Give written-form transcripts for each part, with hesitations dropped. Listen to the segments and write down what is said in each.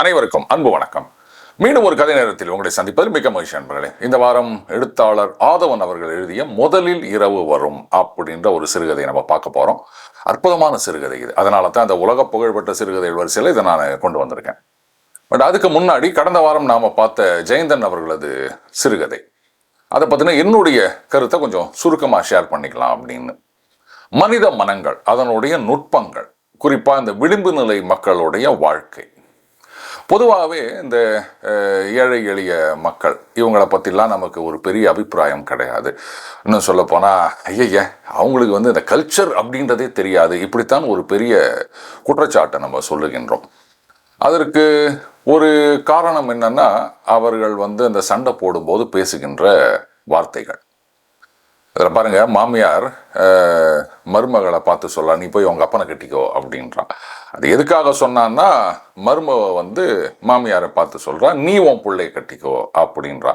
அனைவருக்கும் அன்பு வணக்கம். மீண்டும் ஒரு கதை நேரத்தில் உங்களை சந்திப்பது மிக்க மகிழ்ச்சி நண்பர்களே. இந்த வாரம் எழுத்தாளர் ஆதவன் அவர்கள் எழுதிய முதலில் இரவு வரும் அப்படின்ற ஒரு சிறுகதையை நம்ம பார்க்க போறோம். அற்புதமான சிறுகதை இது. அதனால தான் அந்த உலக புகழ்பெற்ற சிறுகதை வரிசையில் இதை நான் கொண்டு வந்திருக்கேன். பட் அதுக்கு முன்னாடி கடந்த வாரம் நாம பார்த்த ஜெயந்தன் அவர்களது சிறுகதை, அதை பத்தின என்னுடைய கருத்தை கொஞ்சம் சுருக்கமா ஷேர் பண்ணிக்கலாம் அப்படின்னு. மனித மனங்கள், அதனுடைய நுட்பங்கள், குறிப்பா இந்த விளிம்பு நிலை மக்களுடைய வாழ்க்கை. பொதுவாகவே இந்த ஏழை எளிய மக்கள் இவங்களை பற்றிலாம் நமக்கு ஒரு பெரிய அபிப்பிராயம் கிடையாது. இன்னும் சொல்ல போனால் ஐய அவங்களுக்கு இந்த கல்ச்சர் அப்படின்றதே தெரியாது, இப்படித்தான் ஒரு பெரிய குற்றச்சாட்டை நம்ம சொல்லுகின்றோம். அதற்கு ஒரு காரணம் என்னன்னா, அவர்கள் அந்த சண்டை போடும்போது பேசுகின்ற வார்த்தைகள். அதில் பாருங்க, மாமியார் மருமகளை பார்த்து சொல்ல, நீ போய் உங்க அப்பனை கட்டிக்கோ அப்படின்றான். அது எதுக்காக சொன்னான்னா, மருமவ மாமியாரை பார்த்து சொல்றா, நீ உன் பிள்ளைய கட்டிக்கோ அப்படின்றா.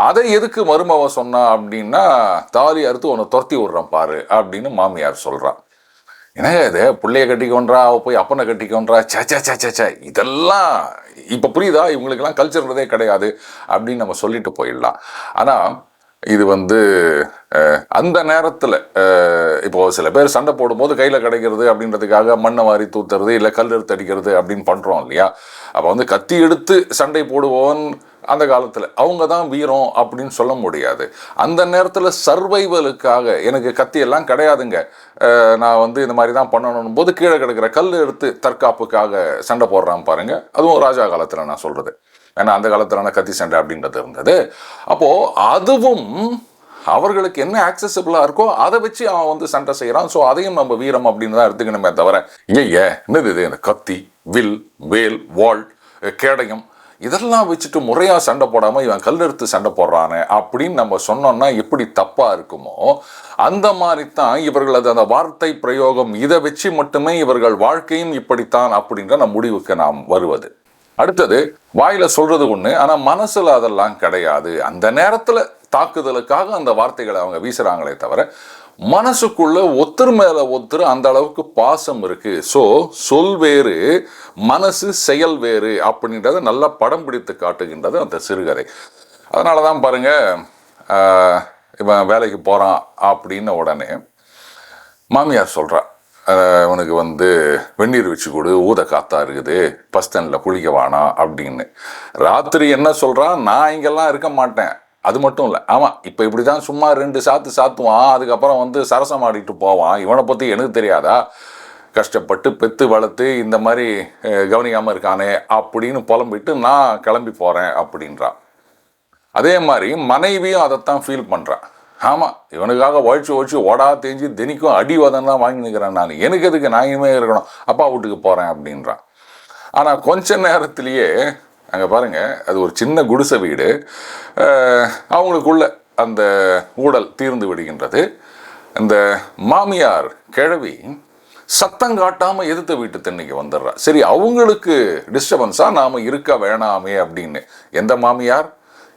அதை எதுக்கு மருமவ சொன்னா அப்படின்னா, தாலி அறுத்து உன்னை துரத்தி விடுறான் பாரு அப்படின்னு மாமியார் சொல்றான். ஏன்னா இது பிள்ளைய கட்டிக்கோன்றா, அவ போய் அப்பனை கட்டிக்கோன்றா, சே இதெல்லாம் இப்ப புரியுதா? இவங்களுக்கெல்லாம் கல்ச்சர்ன்றதே கிடையாது அப்படின்னு நம்ம சொல்லிட்டு போயிடலாம். ஆனா இது அந்த நேரத்தில் இப்போ சில பேர் சண்டை போடும்போது கையில் கிடைக்கிறது அப்படின்றதுக்காக மண்ணை வாரி தூத்துறது, இல்லை கல் எடுத்து அடிக்கிறது அப்படின்னு பண்ணுறோம் இல்லையா? அப்போ கத்தி எடுத்து சண்டை போடுவோன் அந்த காலத்தில் அவங்க தான் வீரம் அப்படின்னு சொல்ல முடியாது. அந்த நேரத்தில் சர்வைவலுக்காக எனக்கு கத்தியெல்லாம் கிடையாதுங்க, நான் இந்த மாதிரி தான் பண்ணணும் போது கீழே கிடக்கிற கல் எடுத்து தற்காப்புக்காக சண்டை போடுறான் பாருங்க. அதுவும் ராஜா காலத்தில் நான் சொல்கிறது, ஏன்னா அந்த காலத்துல கத்தி சண்டை அப்படின்றது இருந்தது. அப்போ அதுவும் அவர்களுக்கு என்ன ஆக்சசிபிளா இருக்கோ அதை வச்சு அவன் சண்டை செய்யறான். ஸோ அதையும் நம்ம வீரம் அப்படின்னு தான் எடுத்துக்கணுமே தவிர, என்னது இது இந்த கத்தி, வில், வேல், வாள், கேடயம் இதெல்லாம் வச்சுட்டு முறையா சண்டை போடாம இவன் கல்லெடுத்து சண்டை போடுறானே அப்படின்னு நம்ம சொன்னோம்னா எப்படி தப்பா இருக்குமோ, அந்த மாதிரி தான் இவர்களது அந்த வார்த்தை பிரயோகம், இதை வச்சு மட்டுமே இவர்கள் வாழ்க்கையும் இப்படித்தான் அப்படின்ற நம் முடிவுக்கு நாம் வருவது. அடுத்தது, வாயில சொல்றது ஒண்ணு, ஆனா மனசுல அதெல்லாம் கிடையாது. அந்த நேரத்துல தாக்குதலுக்காக அந்த வார்த்தைகளை அவங்க வீசுறாங்களே தவிர, மனசுக்குள்ள ஒருத்தர் மேல ஒருத்தர் அந்த அளவுக்கு பாசம் இருக்கு. ஸோ சொல் வேறு, மனசு செயல் வேறு அப்படின்றத நல்லா படம் பிடித்து காட்டுகின்றது அந்த சிறுகதை. அதனாலதான் பாருங்க, இவன் வேலைக்கு போறான் அப்படின்ன உடனே மாமியார் சொல்றா, உனக்கு வெந்நீர் வச்சு கொடு, ஊத காத்தா இருக்குது, பஸ்தனில் குளிக்க வேணாம் அப்படின்னு. ராத்திரி என்ன சொல்றான், நான் இங்கெல்லாம் இருக்க மாட்டேன். அது மட்டும் இல்லை, ஆமாம் இப்போ இப்படி தான் சும்மா 2 சாத்து சாத்துவான், அதுக்கப்புறம் சரசம் ஆடிட்டு போவான், இவனை பற்றி எனக்கு தெரியாதா, கஷ்டப்பட்டு பெத்து வளர்த்து இந்த மாதிரி கவனிக்காமல் இருக்கானே அப்படின்னு புலம்பிட்டு நான் கிளம்பி போகிறேன் அப்படின்றான். அதே மாதிரி மனைவியும் அதைத்தான் ஃபீல் பண்ணுறான். ஆமாம், இவனுக்காக ஒழிச்சு ஓடா தேஞ்சு தினிக்கும் அடி வதம் தான் வாங்கி நிற்கிறேன் நான், எனக்கு எதுக்கு, நான் இனிமே இருக்கணும், அப்பா வீட்டுக்கு போகிறேன் அப்படின்றான். ஆனால் கொஞ்ச நேரத்திலேயே அங்கே பாருங்க, அது ஒரு சின்ன குடிசை வீடு, அவங்களுக்குள்ள அந்த ஊடல் தீர்ந்து விடுகின்றது. இந்த மாமியார் கிழவி சத்தம் காட்டாமல் எதிர்த்த வீட்டு தென்னைக்கு வந்துடுறா. சரி, அவங்களுக்கு டிஸ்டர்பன்ஸாக நாம் இருக்க வேணாமே அப்படின்னு. எந்த மாமியார்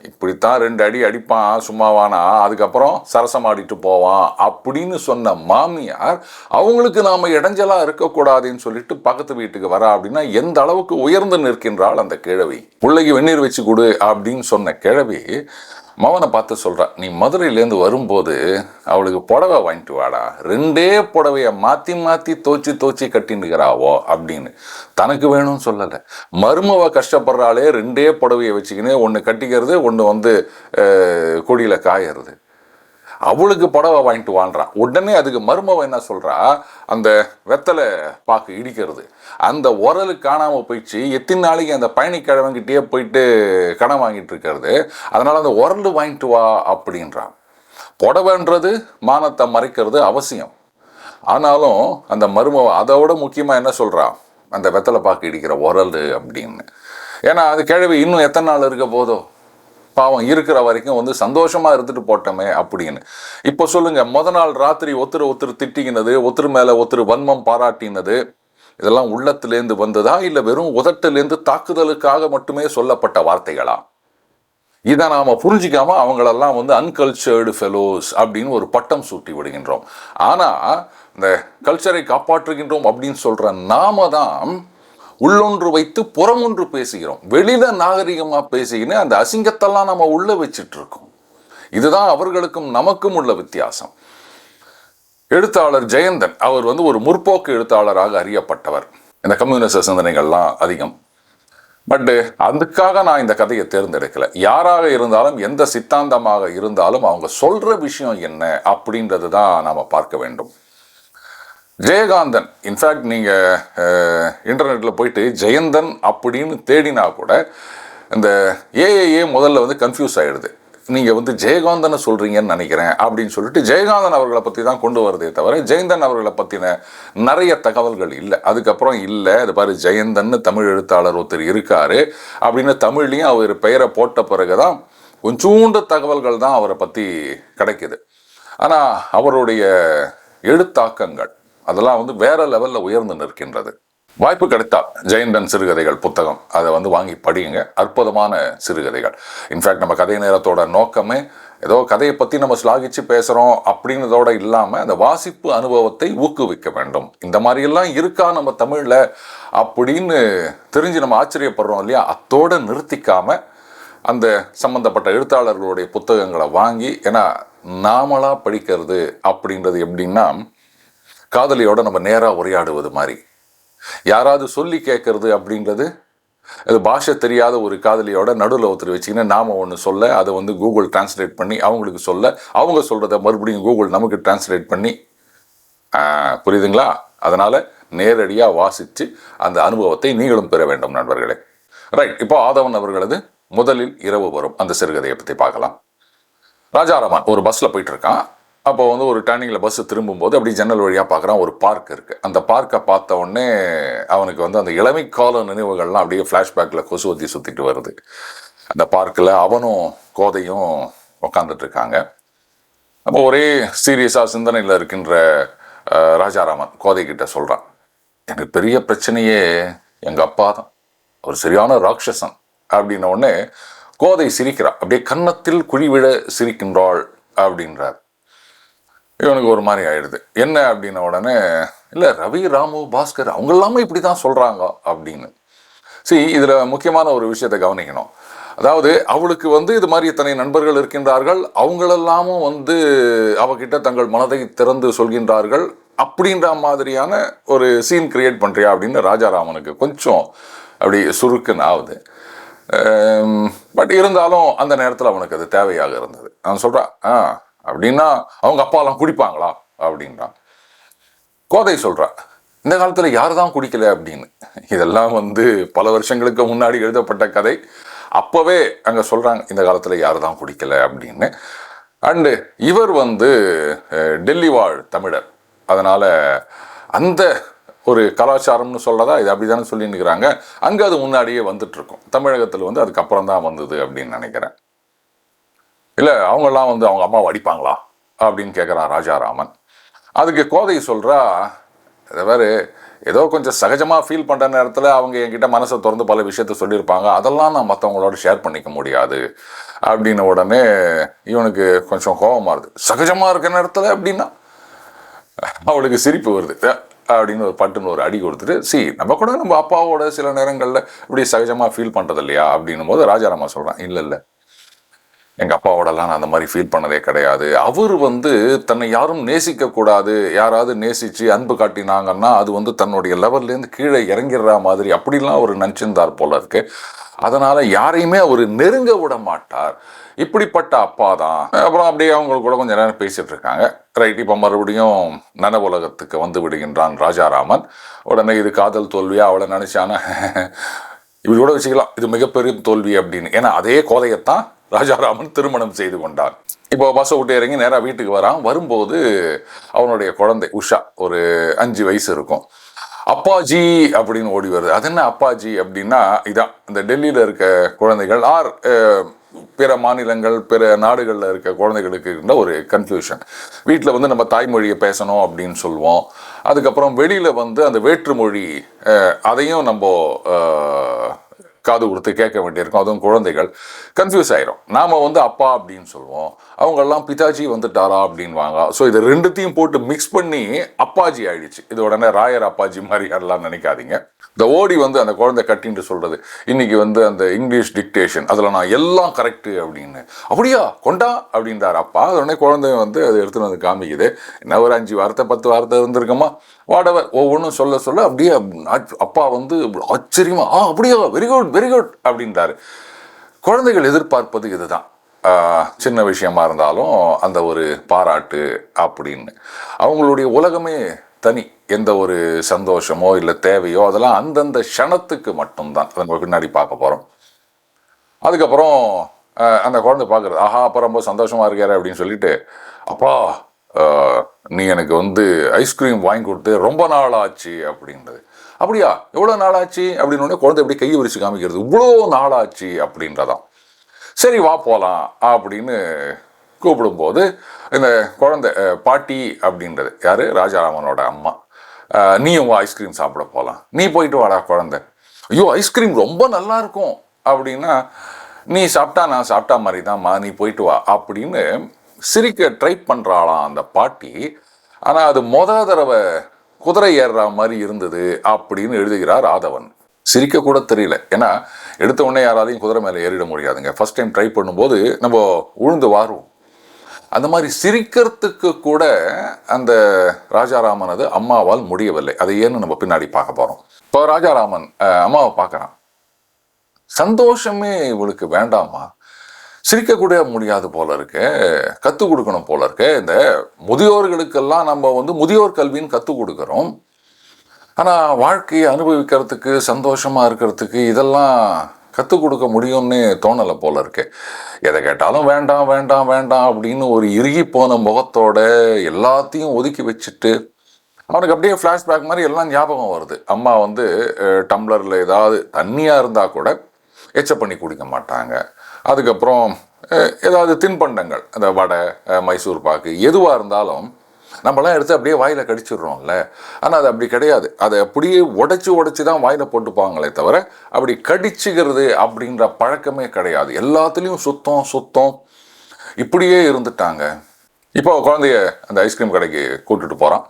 இப்படித்தான் 2 அடி அடிப்பான் சும்மாவானா, அதுக்கப்புறம் சரசம் ஆடிட்டு போவான் அப்படின்னு சொன்ன மாமியார், அவங்களுக்கு நாம இடைஞ்சலா இருக்கக்கூடாதுன்னு சொல்லிட்டு பக்கத்து வீட்டுக்கு வரா அப்படின்னா எந்த அளவுக்கு உயர்ந்து நிற்கின்றாள் அந்த கிழவி. பிள்ளைக்கு வெந்நீர் வச்சு கொடு அப்படின்னு சொன்ன கிழவி மவனை பார்த்து சொல்றா, நீ மதுரையிலேருந்து வரும்போது அவளுக்கு புடவை வாங்கிட்டு வாடா, 2 புடவைய மாத்தி மாத்தி தோச்சி கட்டின்னுக்கிறாவோ அப்படின்னு. தனக்கு வேணும்னு சொல்லலை, மருமவ கஷ்டப்படுறாளே, 2 புடவையை வச்சுக்கின்னு ஒன்று கட்டிக்கிறது, ஒன்று கொடியில காயறது. அவளுக்கு புடவை வாங்கிட்டு வாழ்றான். உடனே அதுக்கு மருமவ என்ன சொல்றா, அந்த வெத்தலை பாக்கு இடிக்கிறது, அந்த உரலு காணாம போயிடுச்சு, எத்தனை நாளைக்கு அந்த பயணிக்கிழவங்கிட்டே போயிட்டு கடன் வாங்கிட்டு இருக்கிறது, அதனால அந்த உரல் வாங்கிட்டு வா அப்படின்றான். புடவைன்றது மானத்தை மறைக்கிறது அவசியம். ஆனாலும் அந்த மருமவ அதோட முக்கியமா என்ன சொல்றா, அந்த வெத்தலை பாக்கு இடிக்கிற உரல் அப்படின்னு. ஏன்னா அது கிழவி இன்னும் எத்தனை நாள் இருக்க போதோ, பாவம் இருக்கிற வரைக்கும் சந்தோஷமா இருந்துட்டு போட்டோமே அப்படின்னு. இப்போ சொல்லுங்க, முத நாள் ராத்திரி ஒருத்தர் திட்டிக்கினது, ஒருத்தர் மேல ஒருத்தர் வன்மம் பாராட்டினது, இதெல்லாம் உள்ளத்திலேருந்து வந்ததா, இல்லை வெறும் உதட்டிலேருந்து தாக்குதலுக்காக மட்டுமே சொல்லப்பட்ட வார்த்தைகளா? இதை நாம புரிஞ்சிக்காம அவங்களெல்லாம் அன்கல்ச்சர்டு ஃபெலோஸ் அப்படின்னு ஒரு பட்டம் சூட்டி விடுகின்றோம். ஆனா இந்த கல்ச்சரை காப்பாற்றுகின்றோம் அப்படின்னு சொல்ற நாம தான் உள்ளொன்று வைத்து புறமொன்று பேசுகிறோம். வெளியில நாகரிகமா பேசிக்கின்னு அந்த அசிங்கத்தெல்லாம் நம்ம உள்ள வச்சுட்டு இருக்கோம். இதுதான் அவர்களுக்கும் நமக்கும் உள்ள வித்தியாசம். எழுத்தாளர் ஜெயந்தன் அவர் வந்து ஒரு முற்போக்கு எழுத்தாளராக அறியப்பட்டவர். இந்த கம்யூனிஸ்ட சிந்தனைகள்லாம் அதிகம். பட் அதுக்காக நான் இந்த கதையை தேர்ந்தெடுக்கல. யாராக இருந்தாலும் எந்த சித்தாந்தமாக இருந்தாலும் அவங்க சொல்ற விஷயம் என்ன அப்படின்றது தான் நாம பார்க்க வேண்டும். ஜெயகாந்தன், இன்ஃபேக்ட் நீங்க இன்டர்நெட்ல போயிட்டு ஜெயந்தன் அப்படின்னு தேடினா கூட இந்த ஏஏஏ முதல்ல வந்து கன்ஃபியூஸ் ஆயிடுது. நீங்க வந்து ஜெயகாந்தனை சொல்றீங்கன்னு நினைக்கிறேன் அப்படின்னு சொல்லிட்டு ஜெயகாந்தன் அவர்களை பத்தி தான் கொண்டு வருதே தவிர ஜெயந்தன் அவர்களை பத்தின நிறைய தகவல்கள் இல்லை. அதுக்கப்புறம் இல்லை, அது பாரு ஜெயந்தன் தமிழ் எழுத்தாளர் ஒருத்தர் இருக்காரு அப்படின்னு தமிழ்லையும் அவர் பெயரை போட்ட பிறகுதான் கொஞ்சூண்டு தகவல்கள் தான் அவரை பத்தி கிடைக்குது. ஆனா அவருடைய எழுத்தாக்கங்கள் அதெல்லாம் வந்து வேற லெவல்ல உயர்ந்து நிற்கின்றது. வாய்ப்பு கிடைத்தால் ஜெயந்தன் சிறுகதைகள் புத்தகம் அதை வந்து வாங்கி படியுங்க. அற்புதமான சிறுகதைகள். இன்ஃபேக்ட் நம்ம கதை நேரத்தோட நோக்கமே ஏதோ கதையை பற்றி நம்ம ஸ்லாகிச்சு பேசுகிறோம் அப்படின்றதோட இல்லாமல் அந்த வாசிப்பு அனுபவத்தை ஊக்குவிக்க வேண்டும். இந்த மாதிரியெல்லாம் இருக்கா நம்ம தமிழில் அப்படின்னு தெரிஞ்சு நம்ம ஆச்சரியப்படுறோம் இல்லையா? அத்தோடு நிறுத்திக்காமல் அந்த சம்பந்தப்பட்ட எழுத்தாளர்களுடைய புத்தகங்களை வாங்கி, ஏன்னா நாமளாக படிக்கிறது அப்படின்றது எப்படின்னா காதலியோட நம்ம நேராக உரையாடுவது மாதிரி. யாராவது சொல்லி கேட்கறது அப்படின்றது அது பாஷை தெரியாத ஒரு காதலியோட நடுவில் ஒருத்தர் வச்சிங்கன்னா நாம ஒன்று சொல்ல அதை வந்து கூகுள் டிரான்ஸ்லேட் பண்ணி அவங்களுக்கு சொல்ல, அவங்க சொல்கிறத மறுபடியும் கூகுள் நமக்கு டிரான்ஸ்லேட் பண்ணி, புரியுதுங்களா? அதனால் நேரடியாக வாசித்து அந்த அனுபவத்தை நீங்களும் பெற வேண்டும் நண்பர்களே. ரைட், இப்போ ஆதவன் அவர்களது முதலில் இரவு வரும் அந்த சிறுகதையை பற்றி பார்க்கலாம். ராஜாராமன் ஒரு பஸ்ஸில் போயிட்டு இருக்கான். அப்போ வந்து ஒரு டர்னிங்கில் பஸ்ஸு திரும்பும்போது அப்படி ஜன்னல் வழியாக பார்க்குறான், ஒரு பார்க் இருக்குது. அந்த பார்க்கை பார்த்த உடனே அவனுக்கு வந்து அந்த இளமை கால நினைவுகள்லாம் அப்படியே ஃப்ளாஷ்பேக்கில் கொசுவத்தி சுற்றிட்டு வருது. அந்த பார்க்கில் அவனும் கோதையும் உக்காந்துட்டு இருக்காங்க. அப்போ ஒரே சீரியஸாக சிந்தனையில் இருக்கின்ற ராஜாராமன் கோதை கிட்ட சொல்கிறான், எனக்கு பெரிய பிரச்சனையே எங்கள் அப்பா தான், அவர் சரியான ராட்சசன் அப்படின்ன உடனே கோதை சிரிக்கிறான். அப்படியே கன்னத்தில் குழிவிழ சிரிக்கின்றாள் அப்படின்றார். இவனுக்கு ஒரு மாதிரி ஆயிடுது. என்ன அப்படின்ன உடனே, இல்லை ரவி, ராமு, பாஸ்கர் அவங்க எல்லாமே இப்படி தான் சொல்கிறாங்க அப்படின்னு. சரி, இதில் முக்கியமான ஒரு விஷயத்தை கவனிக்கணும். அதாவது அவளுக்கு வந்து இது மாதிரி இத்தனை நண்பர்கள் இருக்கின்றார்கள், அவங்களெல்லாமும் வந்து அவகிட்ட தங்கள் மனதை திறந்து சொல்கின்றார்கள் அப்படின்ற மாதிரியான ஒரு சீன் கிரியேட் பண்ணுறியா அப்படின்னு ராஜாராமனுக்கு கொஞ்சம் அப்படி சுருக்குன்னு ஆகுது. பட் இருந்தாலும் அந்த நேரத்தில் அவனுக்கு அது தேவையாக இருந்தது. அவன் சொல்கிறான், அப்படின்னா அவங்க அப்பாலாம் குடிப்பாங்களா அப்படின்றான். கோதை சொல்றா, இந்த காலத்துல யாரு தான் குடிக்கல அப்படின்னு. இதெல்லாம் வந்து பல வருஷங்களுக்கு முன்னாடி எழுதப்பட்ட கதை. அப்பவே அங்க சொல்றாங்க இந்த காலத்துல யாரு தான் குடிக்கல அப்படின்னு. அண்டு இவர் வந்து டெல்லி வாழ் தமிழர், அதனால அந்த ஒரு கலாச்சாரம்னு சொல்லதா இது அப்படிதானே சொல்லின்னு இருக்கிறாங்க. அங்க அது முன்னாடியே வந்துட்டு இருக்கும். தமிழகத்துல வந்து அதுக்கப்புறம் தான் வந்தது அப்படின்னு நினைக்கிறேன். இல்லை அவங்கெல்லாம் வந்து அவங்க அம்மாவை அடிப்பாங்களா அப்படின்னு கேட்குறான் ராஜாராமன். அதுக்கு கோதை சொல்கிறா, இதை வேறு ஏதோ கொஞ்சம் சகஜமாக ஃபீல் பண்ணுற நேரத்தில் அவங்க என்கிட்ட மனசை திறந்து பல விஷயத்த சொல்லியிருப்பாங்க, அதெல்லாம் நான் மற்றவங்களோட ஷேர் பண்ணிக்க முடியாது அப்படின்ன உடனே இவனுக்கு கொஞ்சம் கோபமாக வருது. சகஜமாக இருக்கிற நேரத்தில் அப்படின்னா அவளுக்கு சிரிப்பு வருது. அப்படின்னு ஒரு பட்டுன்னு ஒரு அடி கொடுத்துட்டு, நம்ம கூட நம்ம அப்பாவோட சில நேரங்களில் இப்படி சகஜமாக ஃபீல் பண்ணுறது இல்லையா அப்படின்னும் போது ராஜாராமன் சொல்கிறான், இல்லை எங்கள் அப்பாவோடலாம் நான் அந்த மாதிரி ஃபீல் பண்ணதே கிடையாது. அவர் வந்து தன்னை யாரும் நேசிக்கக்கூடாது, யாராவது நேசித்து அன்பு காட்டினாங்கன்னா அது வந்து தன்னுடைய லெவல்லேருந்து கீழே இறங்கிடுற மாதிரி அப்படிலாம் அவர் நினச்சிருந்தார் போல இருக்கு. அதனால் யாரையுமே அவர் நெருங்க விட மாட்டார், இப்படிப்பட்ட அப்பா தான். அப்புறம் அப்படியே அவங்க கூட கொஞ்சம் நேரம் பேசிகிட்டு இருக்காங்க. ரைட், இப்போ மறுபடியும் நனவுலகத்துக்கு வந்து விடுகின்றான் ராஜாராமன். உடனே இது காதல் தோல்வியா அவளை நினச்சானா இப்படி கூட வச்சுக்கலாம், இது மிகப்பெரிய தோல்வி அப்படின்னு. ஏன்னா அதே கோதையத்தான் ராஜாராமன் திருமணம் செய்து கொண்டார். இப்போ பஸ்ஸை விட்டு இறங்கி நேராக வீட்டுக்கு வரான். வரும்போது அவனுடைய குழந்தை உஷா ஒரு 5 வயசு இருக்கும். அப்பாஜி அப்படின்னு ஓடி வருது. அது என்ன அப்பாஜி அப்படின்னா, இதான் இந்த டெல்லியில் இருக்க குழந்தைகள் ஆர் பிற மாநிலங்கள் பிற நாடுகளில் இருக்க குழந்தைகளுக்கு இருந்த ஒரு கன்ஃபியூஷன். வீட்டில் வந்து நம்ம தாய்மொழியை பேசணும் அப்படின்னு சொல்லுவோம். அதுக்கப்புறம் வெளியில் வந்து அந்த வேற்றுமொழி அதையும் நம்ம காது கொடுத்து கேட்க வேண்டியிருக்கும். அதுவும் குழந்தைகள் கன்ஃபியூஸ் ஆயிரும். நாம் வந்து அப்பா அப்படின்னு சொல்லுவோம், அவங்கெல்லாம் பிதாஜி வந்துட்டாரா அப்படின்வாங்க. ஸோ இது ரெண்டுத்தையும் போட்டு மிக்ஸ் பண்ணி அப்பாஜி ஆயிடுச்சு. இது உடனே ராயர் அப்பாஜி மாதிரி யாரெல்லாம் நினைக்காதீங்க. இந்த ஓடி வந்து அந்த குழந்தை கட்டின்னு சொல்றது, இன்னைக்கு வந்து அந்த இங்கிலீஷ் டிக்டேஷன் அதில் நான் எல்லாம் கரெக்டு அப்படின்னு, அப்படியா கொண்டா அப்படின்றார் அப்பா. உடனே குழந்தை வந்து அதை எடுத்துன்னு வந்து காமிக்குது. என்ன ஒரு 5 வார்த்தை 10 வார்த்தை இருந்திருக்கோமா, வாடவர் ஒவ்வொன்றும் சொல்ல சொல்ல அப்படியே அப்பா வந்து ஆச்சரியமா அப்படியா வெரி குட் வெரி குட் அப்படின்றாரு. குழந்தைகள் எதிர்பார்ப்பது இதுதான். சின்ன விஷயமா இருந்தாலும் அந்த ஒரு பாராட்டு அப்படின்னு. அவங்களுடைய உலகமே தனி. எந்த ஒரு சந்தோஷமோ இல்லை தேவையோ அதெல்லாம் அந்தந்த க்ஷணத்துக்கு மட்டும்தான். அதை நம்ம பின்னாடி பார்க்க போகிறோம். அதுக்கப்புறம் அந்த குழந்தை பார்க்குறது, ஆஹா அப்போ ரொம்ப சந்தோஷமா இருக்காரு அப்படின்னு சொல்லிட்டு, அப்பா நீ எனக்கு வந்து ஐஸ்கிரீம் வாங்கி கொடுத்து ரொம்ப நாள் ஆச்சு அப்படின்றது. அப்படியா எவ்வளோ நாள் ஆச்சு அப்படின்னு குழந்தை எப்படி கையை விரிச்சு காமிக்கிறது, இவ்வளோ நாள் ஆச்சு அப்படின்றதான். சரி வா போகலாம் அப்படின்னு கூப்பிடும்போது இந்த குழந்தை பாட்டி அப்படின்றது யாரு, ராஜாராமனோட அம்மா, நீயும் வா ஐஸ்கிரீம் சாப்பிட போகலாம், நீ போயிட்டு வாடா குழந்தை. ஐயோ ஐஸ்கிரீம் ரொம்ப நல்லா இருக்கும் அப்படின்னா, நீ சாப்பிட்டா நான் சாப்பிட்டா மாதிரி தான்மா, நீ போயிட்டு வா அப்படின்னு சிரிக்க ட்ரை பண்ணுறாளாம் அந்த பாட்டி. ஆனால் அது தடவை குதிரை ஏறுற மாதிரி இருந்தது அப்படின்னு எழுதுகிறார் ஆதவன். சிரிக்க கூட தெரியல. ஏன்னா எடுத்த உடனே யாராலையும் குதிரை மேலே ஏறிட முடியாதுங்க. ஃபர்ஸ்ட் டைம் ட்ரை பண்ணும்போது நம்ம உழுந்து வாருவோம். அந்த மாதிரி சிரிக்கிறதுக்கு கூட அந்த ராஜாராமனது அம்மாவால் முடியவில்லை. அதை ஏன்னு நம்ம பின்னாடி பார்க்க போறோம். இப்போ ராஜாராமன் அம்மாவை பார்க்கறான். சந்தோஷமே இவளுக்கு வேண்டாமா, சிரிக்கக்கூட முடியாது போல இருக்கு, கற்றுக் கொடுக்கணும் போல இருக்கு. இந்த முதியோர்களுக்கெல்லாம் நம்ம வந்து முதியோர் கல்வின்னு கற்றுக் கொடுக்குறோம். ஆனால் வாழ்க்கையை அனுபவிக்கிறதுக்கு சந்தோஷமா இருக்கிறதுக்கு இதெல்லாம் கற்றுக் கொடுக்க முடியும்னு தோணலை போல இருக்கு. எதை கேட்டாலும் வேண்டாம் வேண்டாம் வேண்டாம் அப்படின்னு ஒரு இறுகி போன முகத்தோட எல்லாத்தையும் ஒதுக்கி வச்சுட்டு அவனுக்கு அப்படியே ஃப்ளாஷ்பேக் மாதிரி எல்லாம் ஞாபகம் வருது. அம்மா வந்து டம்ளரில் ஏதாவது தண்ணியாக இருந்தால் கூட எச்சப் பண்ணி குடிக்க மாட்டாங்க. அதுக்கப்புறம் ஏதாவது தின்பண்டங்கள், அந்த வடை மைசூர் பாக்கு எதுவாக இருந்தாலும் நம்மளாம் எடுத்து அப்படியே வாயில் கடிச்சிடுறோம்ல. ஆனால் அது அப்படி கிடையாது. அதை அப்படியே உடைச்சி தான் வாயில் போட்டுப்பாங்களே தவிர அப்படி கடிச்சுக்கிறது அப்படின்ற பழக்கமே கிடையாது. எல்லாத்துலேயும் சுத்தம் இப்படியே இருந்துட்டாங்க. இப்போ குழந்தைய அந்த ஐஸ்கிரீம் கடைக்கு கூப்பிட்டுட்டு போகிறான்.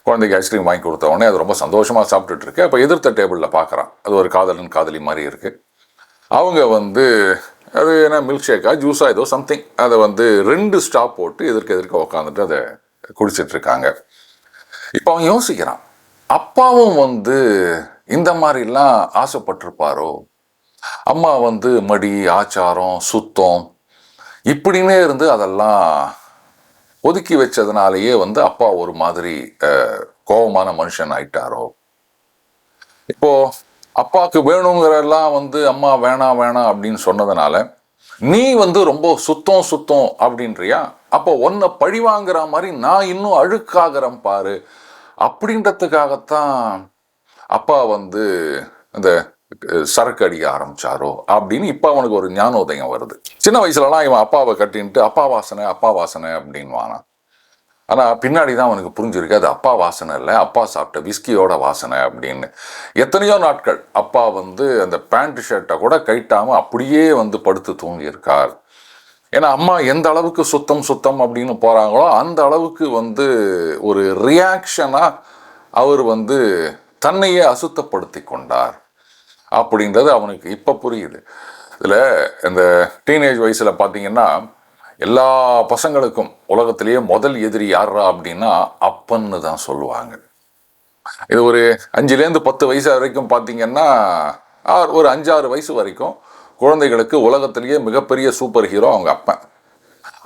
குழந்தைக்கு ஐஸ்கிரீம் வாங்கி கொடுத்த உடனே அது ரொம்ப சந்தோஷமாக சாப்பிட்டுட்டு இருக்கு. அப்போ எதிர்த்த டேபிளில் பார்க்குறான். அது ஒரு காதலன் காதலி மாதிரி இருக்குது. அவங்க வந்து அது என்ன மில்க் ஷேக்கா ஜூஸா ஏதோ சம்திங், அதை வந்து 2 ஸ்டாப் போட்டு எதிர்க்க உட்காந்துட்டு அதை குடிச்சிட்டு இருக்காங்க. இப்போ அவன் யோசிக்கிறான், அப்பாவும் வந்து இந்த மாதிரிலாம் ஆசைப்பட்டிருப்பாரோ, அம்மா வந்து மடி ஆச்சாரம் சுத்தம் இப்படின்னே இருந்து அதெல்லாம் ஒதுக்கி வச்சதுனாலேயே வந்து அப்பா ஒரு மாதிரி கோபமான மனுஷன் ஆயிட்டாரோ. இப்போ அப்பாவுக்கு வேணுங்கிறெல்லாம் வந்து அம்மா வேணாம் வேணாம் அப்படின்னு சொன்னதுனால நீ வந்து ரொம்ப சுத்தம் அப்படின்றியா, அப்போ உன்னை பழி வாங்குற மாதிரி நான் இன்னும் அழுக்காகிறேன் பாரு அப்படின்றதுக்காகத்தான் அப்பா வந்து அந்த சரக்கு அடிக்க ஆரம்பிச்சாரோ அப்படின்னு இப்போ அவனுக்கு ஒரு ஞானோதயம் வருது. சின்ன வயசுலலாம் இவன் அப்பாவை கட்டின்ட்டு அப்பா வாசனை அப்படின்வானா. ஆனால் பின்னாடி தான் அவனுக்கு புரிஞ்சிருக்கு அது அப்பா வாசனை இல்லை, அப்பா சாப்பிட்ட விஸ்கியோட வாசனை அப்படின்னு. எத்தனையோ நாட்கள் அப்பா வந்து அந்த பேண்ட் ஷர்ட்டை கூட கைட்டாமல் அப்படியே வந்து படுத்து தூங்கியிருக்கார். ஏன்னா அம்மா எந்த அளவுக்கு சுத்தம் அப்படின்னு போகிறாங்களோ அந்த அளவுக்கு வந்து ஒரு ரியாக்ஷனாக அவர் வந்து தன்னையே அசுத்தப்படுத்தி கொண்டார் அப்படின்றது அவனுக்கு இப்போ புரியுது. இதில் இந்த டீனேஜ் வயசில் பார்த்தீங்கன்னா எல்லா பசங்களுக்கும் உலகத்திலேயே முதல் எதிரி யாரா அப்படின்னா அப்பன்னு தான் சொல்லுவாங்க. இது ஒரு 5லேருந்து 10 வயசு வரைக்கும் பார்த்தீங்கன்னா, ஒரு 5-6 வயசு வரைக்கும் குழந்தைகளுக்கு உலகத்திலேயே மிகப்பெரிய சூப்பர் ஹீரோ அவங்க அப்பன்.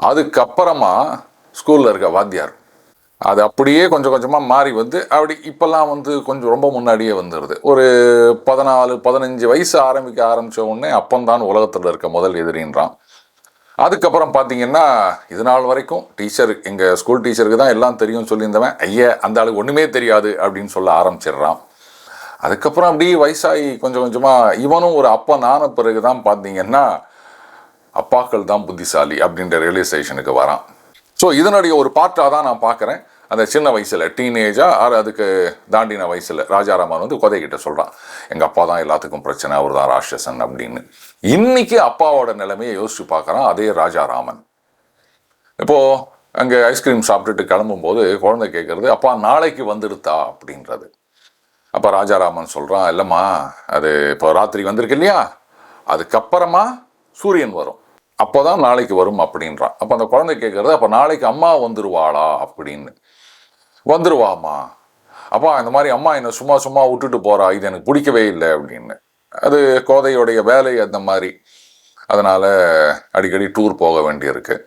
அதுக்கப்புறமா ஸ்கூலில் இருக்க வாத்தியார். அது அப்படியே கொஞ்சம் கொஞ்சமாக மாறி வந்து அப்படி இப்போல்லாம் வந்து கொஞ்சம் ரொம்ப முன்னாடியே வந்துடுது. ஒரு 14-15 வயசு ஆரம்பித்த உடனே அப்பந்தான் உலகத்தில் இருக்க முதல் எதிரின்றான். அதுக்கப்புறம் பார்த்தீங்கன்னா இது நாள் வரைக்கும் டீச்சர், எங்கள் ஸ்கூல் டீச்சருக்கு தான் எல்லாம் தெரியும் சொல்லியிருந்தவன், ஐயா அந்த ஆளுக்கு ஒன்றுமே தெரியாது அப்படின்னு சொல்ல ஆரம்பிச்சிடுறான். அதுக்கப்புறம் அப்படியே வயசாகி கொஞ்சம் கொஞ்சமாக இவனும் ஒரு அப்பா நான பிறகு தான் பார்த்தீங்கன்னா அப்பாக்கள் தான் புத்திசாலி அப்படின்ற ரியலைசேஷனுக்கு வரான். ஸோ இதனுடைய ஒரு பார்ட்டாக தான் நான் பார்க்குறேன். அந்த சின்ன வயசில் டீனேஜா அதுக்கு தாண்டின வயசில் ராஜாராமன் வந்து கோதைகிட்ட சொல்கிறான், எங்கள் அப்பா தான் எல்லாத்துக்கும் பிரச்சனை, அவர் தான் ராட்சசன் அப்படின்னு. இன்னைக்கு அப்பாவோட நிலைமையை யோசிச்சு பார்க்குறான் அதே ராஜாராமன். இப்போது அங்கே ஐஸ்கிரீம் சாப்பிட்டுட்டு கிளம்பும்போது குழந்தை கேட்குறது, அப்பா நாளைக்கு வந்துடுதா அப்படின்றது. அப்போ ராஜாராமன் சொல்கிறான், இல்லைம்மா அது இப்போ ராத்திரி வந்திருக்கு இல்லையா, அதுக்கப்புறமா சூரியன் வரும், அப்போ தான் நாளைக்கு வரும் அப்படின்றான். அப்போ அந்த குழந்தை கேட்குறது, அப்போ நாளைக்கு அம்மா வந்துருவாளா அப்படின்னு. வந்துருவாம்மா. அப்பா இந்த மாதிரி அம்மா என்னை சும்மா சும்மா விட்டுட்டு போகிறா, இது எனக்கு பிடிக்கவே இல்லை அப்படின்னு. அது கோதையுடைய வேலை அந்த மாதிரி, அதனால் அடிக்கடி டூர் போக வேண்டியிருக்கு.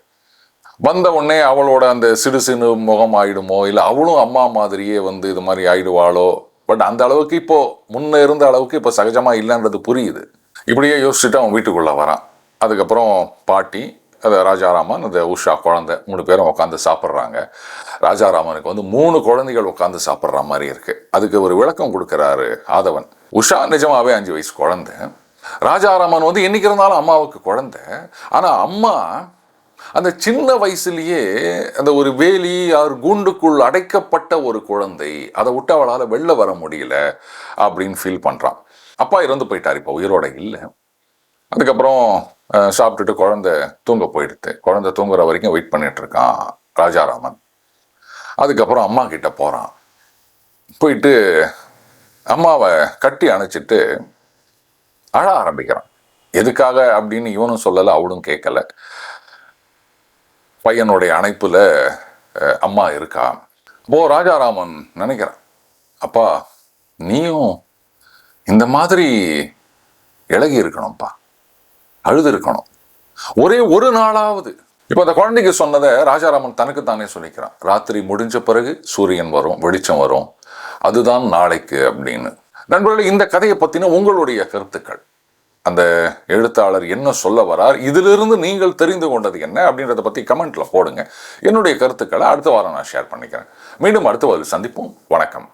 வந்த உடனே அவளோட அந்த சிறு சிறு முகம் ஆயிடுமோ, இல்லை அவளும் அம்மா மாதிரியே வந்து இது மாதிரி ஆயிடுவாளோ. பட் அந்த அளவுக்கு இப்போ முன்ன இருந்த அளவுக்கு இப்போ சகஜமாக இல்லைன்றது புரியுது. இப்படியே யோசிச்சுட்டு அவன் வீட்டுக்குள்ளே வரான். அதுக்கப்புறம் பாட்டி, அது ராஜாராமன், அந்த உஷா குழந்தை 3 பேரும் உட்காந்து சாப்பிட்றாங்க. ராஜாராமனுக்கு வந்து 3 குழந்தைகள் உட்காந்து சாப்பிட்ற மாதிரி இருக்கு. அதுக்கு ஒரு விளக்கம் கொடுக்குறாரு ஆதவன். உஷா நிஜமாவே 5 வயசு குழந்தை. ராஜாராமன் வந்து என்னைக்கு இருந்தாலும் அம்மாவுக்கு குழந்தை. ஆனால் அம்மா அந்த சின்ன வயசுலேயே அந்த ஒரு வேலி கூண்டுக்குள் அடைக்கப்பட்ட ஒரு குழந்தை, அதை விட்டு அவளால் வெளில வர முடியல அப்படின்னு ஃபீல் பண்ணுறான். அப்பா இறந்து போயிட்டார், இப்போ உயிரோட இல்லை. அதுக்கப்புறம் சாப்பிட்டுட்டு குழந்தை தூங்க போயிடுது. குழந்தை தூங்குற வரைக்கும் வெயிட் பண்ணிட்டு இருக்கான் ராஜாராமன். அதுக்கப்புறம் அம்மா கிட்ட போகிறான். போயிட்டு அம்மாவை கட்டி அணைச்சிட்டு அழ ஆரம்பிக்கிறான். எதுக்காக அப்படின்னு இவனும் சொல்லலை, அவளும் கேட்கல. பையனுடைய அணைப்பில் அம்மா இருக்கா. அப்போ ராஜாராமன் நினைக்கிறான், அப்பா நீயும் இந்த மாதிரி இழகி இருக்கணும்ப்பா, அழுது இருக்கணும் ஒரே ஒரு நாளாவது. இப்போ அந்த குழந்தைக்கு சொன்னதை ராஜாராமன் தனக்கு தானே சொல்லிக்கிறான். ராத்திரி முடிஞ்ச பிறகு சூரியன் வரும், வெளிச்சம் வரும், அதுதான் நாளைக்கு அப்படின்னு. நண்பர்களே, இந்த கதையை பற்றின உங்களுடைய கருத்துக்கள், அந்த எழுத்தாளர் என்ன சொல்ல வரார், இதிலிருந்து நீங்கள் தெரிந்து கொண்டது என்ன அப்படின்றத பற்றி கமெண்ட்ல போடுங்க. என்னுடைய கருத்துக்களை அடுத்த வாரம் நான் ஷேர் பண்ணிக்கிறேன். மீண்டும் அடுத்த வாரம் சந்திப்போம். வணக்கம்.